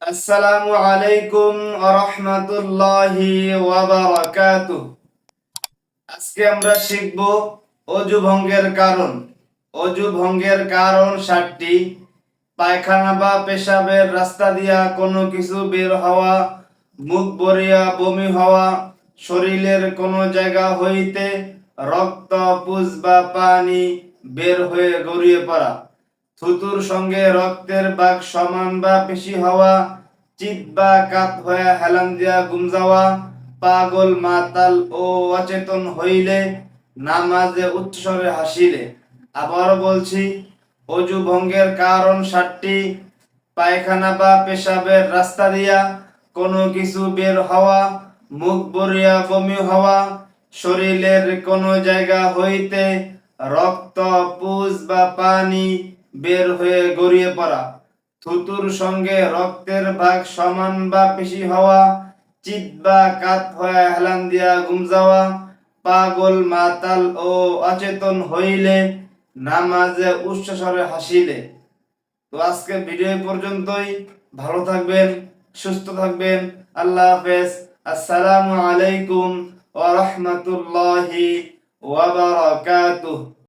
আসসালামু আলাইকুম ওয়া রাহমাতুল্লাহি ওয়া বারাকাতুহু। আজকে আমরা শিখব অজু ভঙ্গের কারণ। অজু ভঙ্গের কারণ 7টি। পায়খানা বা পেশাবের রাস্তা দিয়া কোনো কিছু বের হওয়া, মুখ ভরিয়া বমি হওয়া, শরীরের কোনো জায়গা হইতে রক্ত, পুজ বা পানি বের হয়ে গড়িয়ে পড়া, থুতুর সঙ্গে রক্তের ভাগ সমান বা বেশি হওয়া, চিত বা কাত হয়ে হেলান দিয়া ঘুম যাওয়া, পাগল মাতাল ও অচেতন হইলে, নামাজে উচ্চস্বরে হাসিলে। আবার বলছি, অজু ভঙ্গের কারণ 7টি। পায়খানা বা পেশাবের রাস্তা দিয়া কোনো কিছু বের হওয়া, মুখ ভরিয়া বমি হওয়া, শরীরের কোনো জায়গা হইতে রক্ত, পুজ বা পানি বের হয়ে গড়িয়ে পড়া, থুতুর সঙ্গে রক্তের ভাগ সমান বা বেশি হওয়া, চিত বা কাত হয়ে হেলান দিয়া ঘুম যাওয়া, পাগল মাতাল ও অচেতন হইলে, নামাজে উচ্চস্বরে হাসিলে। তো আজকে ভিডিও পর্যন্তই। ভালো থাকবেন, সুস্থ থাকবেন। আল্লাহ হাফেজ। আসসালামু আলাইকুম ওয়া রাহমাতুল্লাহি ওয়া বারাকাতুহু।